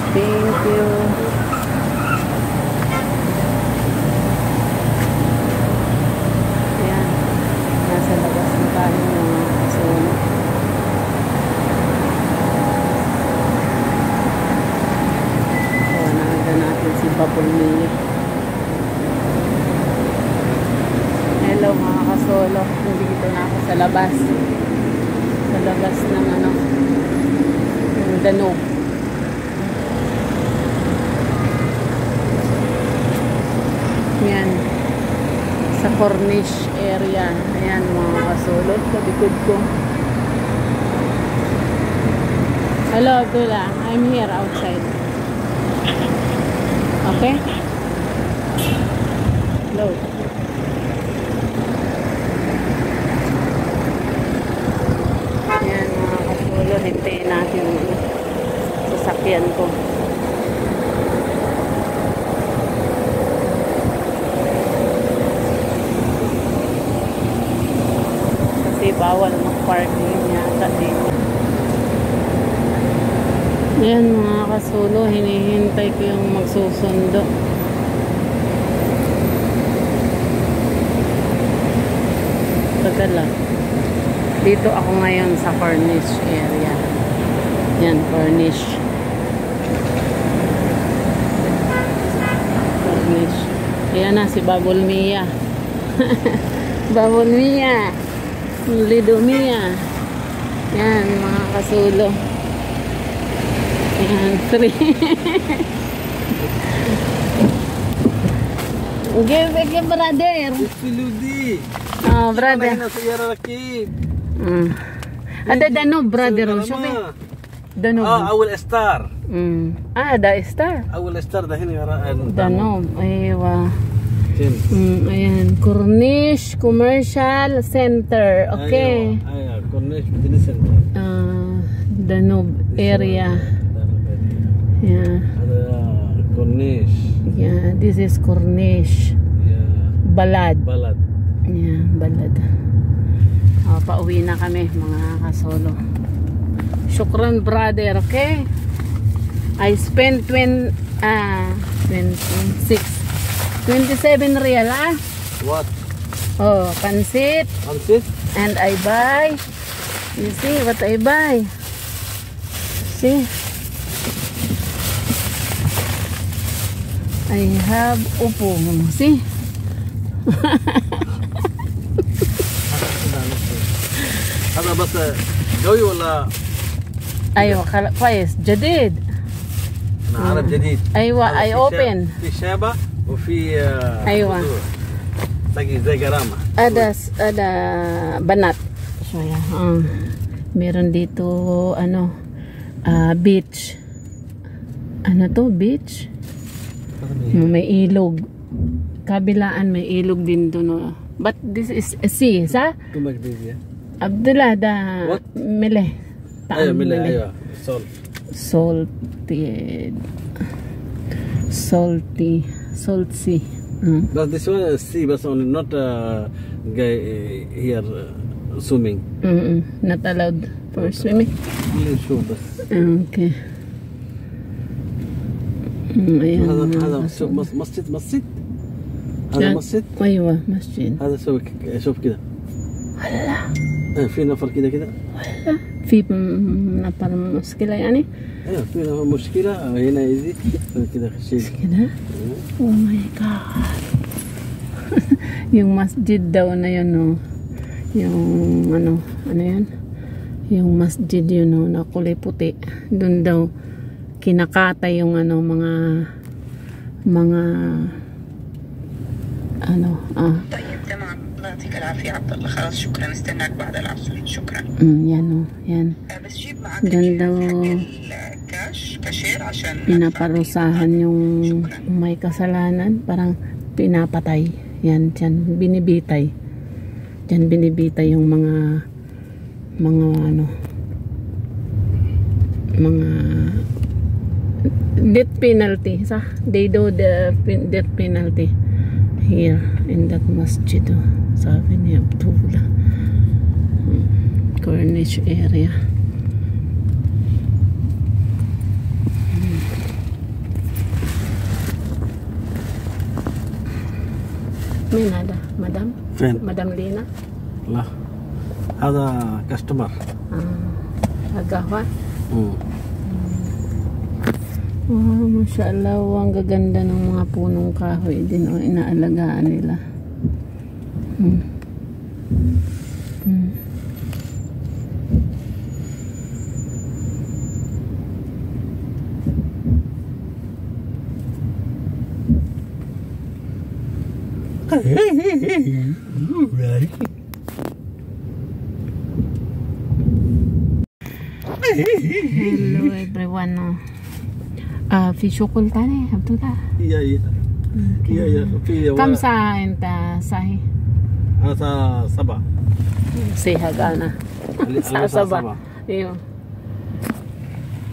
Thank you. Ayan. Nasa labas na tayo mga kasolo. Nakita natin si Babulmi. Hello mga kasolo. Nandito na ako sa labas. Sa labas ng ano, yung Danube. Yan. Sa Corniche area. Ayan mga kasolo. Sa likod ko. Hello Abdullah. I'm here outside. Okay? Hello. Ayan mga kasulo, hintayin natin yung sasakyan ko. Kasi bawal mag-parking yata dito. Ayan mga kasulo, hinihintay ko yung magsusundo. Tagal lang. Dito ako ngayon sa Corniche area. Yan, Corniche. Corniche. Ayan na si Babulmi. Babulmi. Lidomia. Yan mga kasulo. Yan, 3. Give it, brother. Siludi. Oh, brother. Ada Danube, brother. Danube. أول إستار. ده إستار. أول إستار ده هنا يرى Danube. أيوة. ayan. Corniche Commercial Center. Okay. أيوة. Corniche Business Center. Danube area. Yeah. Corniche. Yeah, this is Corniche. Yeah. Balad. Balad. Yeah, Balad. Pauwi na kami mga kasolo. Shukran brother, okay? I spent 27 real, What? Oh, pansit. Pansit? And I buy. You see what I buy? See? I have upo. See? هذا بس قوي ولا؟ أيوة كويس جديد. أنا عارف جديد. أيوة I open. في شابة وفي أيوة. زي قرامة. Ada banat. So yeah. Meron dito ano beach. Ano to? Beach? May ilog. Kabilaan may ilog din doon. But this is a sea, sa? Too much busy. Abdullah da What? mele. أيوة ملة أيوة. Salt sea. But this one is sea, but only not guy here swimming. Not allowed for swimming. Only show بس. Okay. هذا شوف مسجد. هذا مسجد. أيوة مسجد. هذا شوف كده. هلا. في نفر كده. هلا. في نفر مشكلة يعني. ايوه في مشكلة هنا يزيد كده شيء. كده. Oh my God. Yung masjid daw na yun, no. Yung ano yun? Yung masjid yun, no, na kulay puti. Doon daw kinakatay yung ano mga طيب تمام الله يعطيك العافية عبد الله خلاص شكرا نستناك بعد العصر شكرا yan o yan بس جيب معك ganda الكاش كاشير عشان pinaparusahan yung may kasalanan parang pinapatay yan dyan binibitay yung mga death penalty they do the death penalty here in that masjid. Sabi ni Abdullah, Corniche area. مين هذا؟ مدام؟ فين؟ مدام لينا؟ لا هذا كاستمر. Agawa? Oh, Masya Allah, ang gaganda ng mga punong kahoy din o inaalagaan nila. Hello everyone. في شغل تاني عبدالله؟ هي في كم ساعة انت صاحي؟ أنا 7. سيهاق أنا الساعة 7. ايوه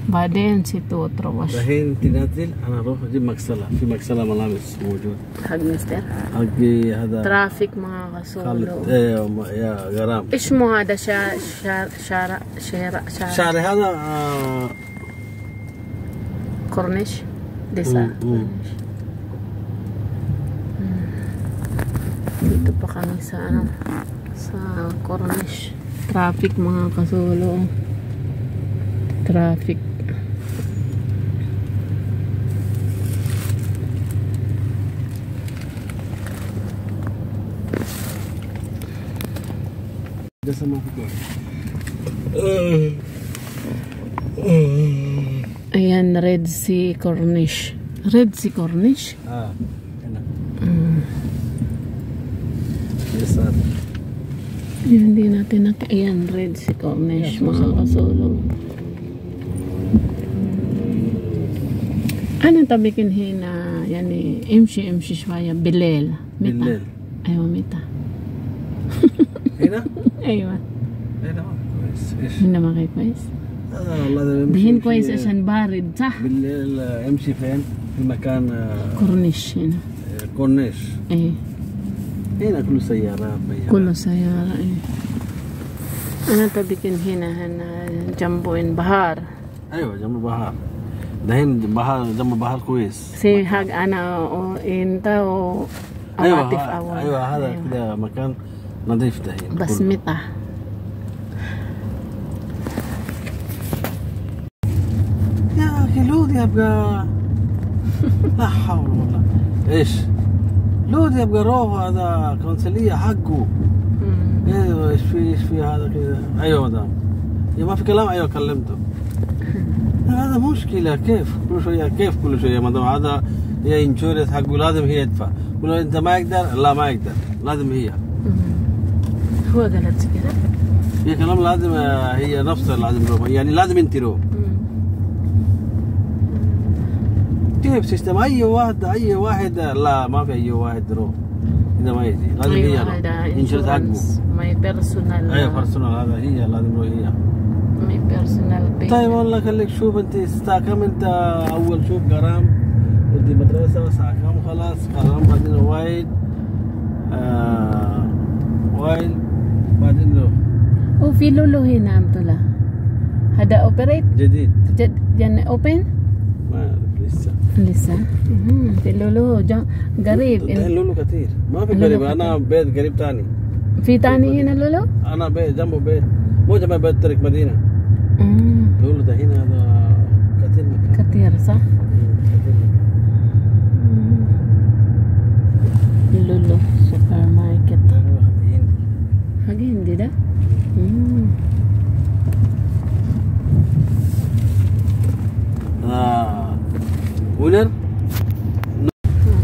بعدين ستو تروش. الحين تنزل أنا أروح أجيب مغسلة، في مغسلة ملابس موجود حق مستر حقي هذا ترافيك مع غسول ايوه يا غرام. ايش مو هذا شارع هذا كورنيش desa. Dito pa kami sa sa Cornish. Traffic mga kasulo. Traffic. Ayan, Red Sea Cornish. Red Sea Cornish? هنا. يسار. Hindi natin ayan, Red Sea Cornish, mga kasulong. أنا طبيكن هنا يعني امشي شوية بالليل. بالليل. أيوة متى؟ هنا؟ أيوة. هنا كويس. ايش؟ هنا ما غير كويس. والله دهين كويس عشان بارد صح؟ بالليل امشي فين؟ في مكان كورنيش هنا. كورنيش. ايه. هنا كله سيارات. كله سيارة ايه. أنا طبيكن هنا جنبه بحر. أيوة جنب البحر. دهين بحر جنب البحر كويس. سي حق أنا وإنت وعاطف أول. أيوة هذا كده مكان نظيف دهين. بس متى؟ يا أخي لود يبقى لا حول ولا إيش لود يبقى روح هذا كونسلية حقه. ايوه ايش في هذا كذا. ايوه مدام يا ما في كلام. ايوه كلمته. هذا مشكلة كيف كل شوية مدام هذا هي انشورنس حقه لازم هي يدفع. يقول انت ما يقدر. لا ما يقدر لازم هي. هو قالت كذا. هي كلام لازم هي نفسها لازم روح يعني لازم انت روح. كيف سيستم اي واحد لا ما في اي واحد روح إذا ما يجي لازم هي انشورنس حقه. ماي بيرسونال. ايوه بيرسونال هذا هي لازم روح هي. ماي بيرسونال. طيب والله خليك شوف انت الساعة كم انت اول شوف غرام ودي مدرسة ساعة كم خلاص غرام بعدين وايد بعدين له. وفي لولو هنا عبد الله هذا اوبريت جديد يعني اوبن ما لسه في لولو قريب. لولو كثير ما في قريب. انا بيت قريب ثاني. في ثاني هنا لولو. انا بيت جنبه بيت مو جنب بيت ترك مدينة. لولو ده هنا هذا كثير مكان. كثير صح. لولو سوبر ماركت حق هندي ده. Winner?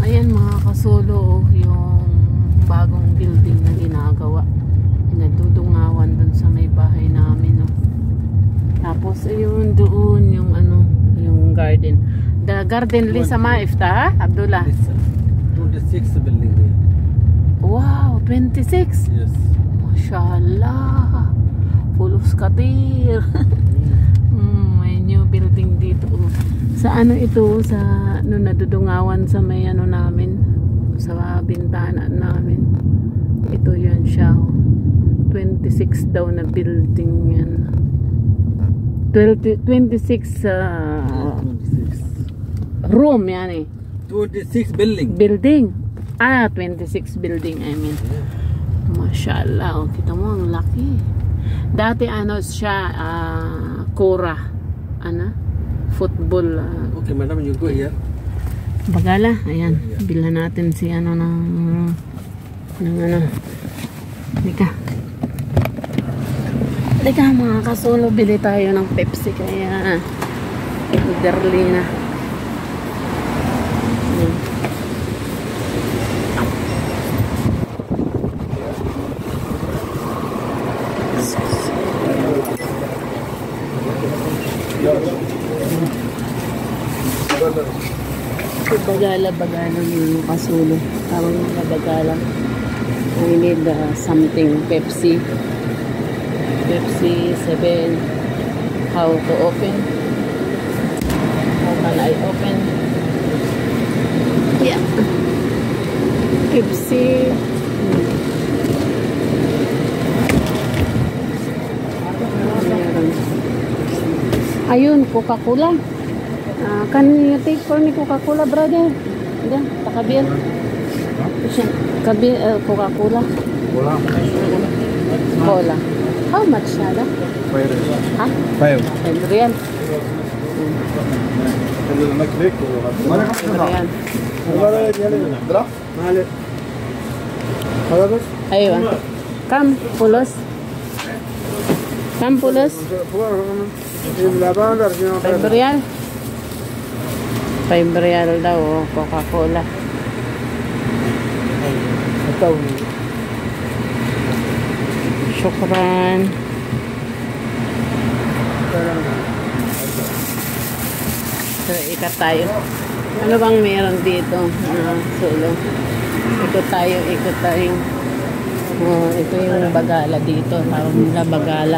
Ayan mga kasulo yung bagong building na ginagawa. Nadudungawan dun sa may bahay namin. No? Tapos ayun doon yung yung garden. The garden lisa maifta ha Abdullah? 26 building here. Wow, 26? Yes. Mashallah. Pulos katir. May new building dito. Sa ito sa nadudungawan sa may namin sa bintana namin. Ito yun siya. 26 daw na building yan. 26 26 room yani. 26 building. Building. 26 building, I mean. Mashallah, oh, kita mo ang laki. Dati ano siya, Cora, football. Okay, madam, you go here. Bagala, ayan. Bilhan natin si ano ng Lika. Lika mga kasolo, bili tayo ng Pepsi kaya elderly na. Bagala yung kasulo. Tawag nila bagala. I need something. Pepsi 7. How to open? How can I open? Yeah. Pepsi. Ayun, Coca-Cola. Can you take for me Coca-Cola, brother? Yeah, takabir. Kabir, Coca-Cola. Cola. How much nada? 5. Ha? 5 real. Ayun. Come, pulos. 5 real. 5 real daw, Coca-Cola. Syukran. So, ikat tayo. Ano bang meron dito? Solo. Ikot tayo. Ito yung bagala dito. Tawag nila bagala.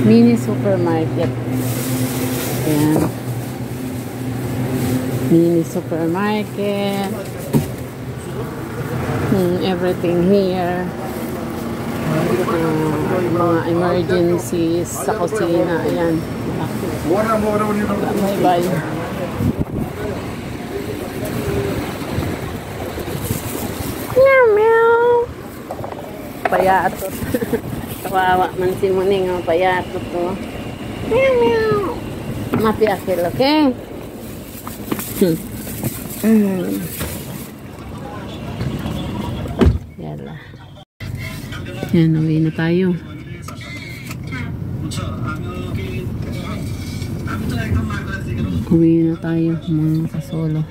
Mini supermarket. Ayan. Mini supermarket. Everything here. Mga emergencies sa kusina. Ayan. Bye-bye. Meow meow. Payatot. Kawawa man si Muning ang payatot to. Meow meow. Mapi akil, okay? Yala. Yan, uwi na tayo. Uwi na tayo, mga kasolo.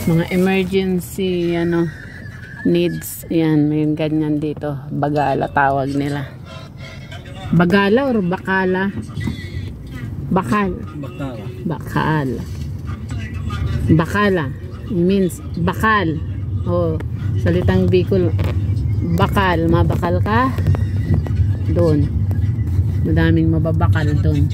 Mga emergency, needs. Yan, may ganyan dito. Bagala tawag nila. Bagala or bakala? Bakal. Bakala. It means bakal. Oh, salitang Bicol. Bakal. Mabakal ka? Doon. Madaming mababakal doon.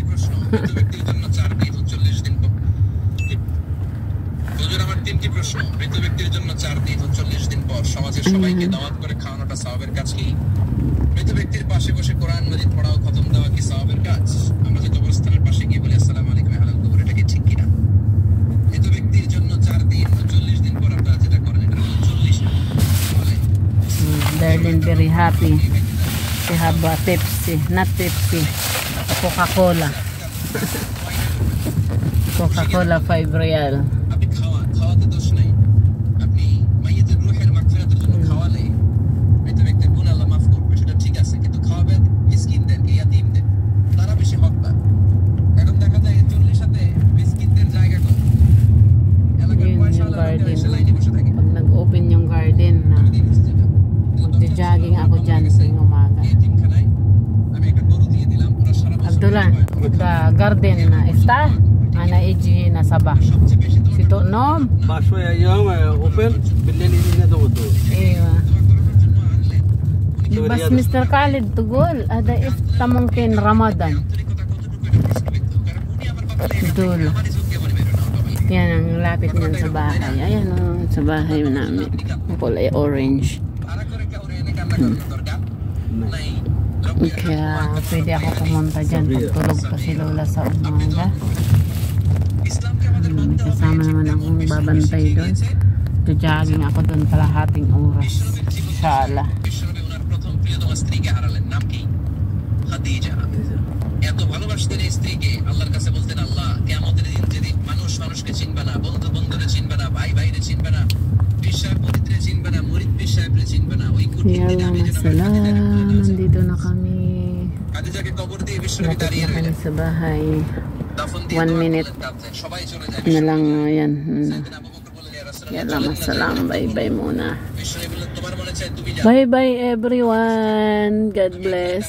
They're very happy. They have a Pepsi, not Pepsi, Coca-Cola. Coca-Cola 5 real. Pag nag-open yung garden na magja-jogging ako dyan sa umaga. Abdullah, the garden na está ana iji na sabah. Sito nom. شوية أيام أوبن بالليل يجينا دودو. ايوه. بس مستر خالد تقول هذا إفطار ممكن رمضان. Dul. Yan ang lapit niyan sa bahay. Ayan o, sa bahay namin. Ang kulay orange. Kaya pwede ako pumunta dyan pag tulog pa si Lola sa umaga. Kasama naman akong babantay doon. Jogging ako doon kalahating oras. Inshallah. এত ভালোবাসতেন এই স্ত্রীকে আল্লাহর কাছে বলতেন আল্লাহ কিয়ামতের দিন যদি মানুষ মানুষকে চিনবে না, বন্ধু বন্ধুরে চিনবে না, ভাই ভাইরে চিনবে না, পীর সাহেব মুরিদরে চিনবে না, মুরিদ পীর সাহেবরে চিনবে না, ওই কঠিন দিনে আমি যেন nandito na kami. খাদিজাকে কবর দিয়ে বিশ্বনবী দাঁড়িয়ে kami রইলেন sa bahay. দাফন দিয়ে 1 minute সবাই চলে যায় na lang yan. সাইয়েদনা আবু বকর বললেন ইয়া রাসূলুল্লাহ Yan lang, salam. Bye-bye muna. বিশ্বনবী বললেন তোমার মনে চায় তুমি যাও Bye-bye everyone. God bless.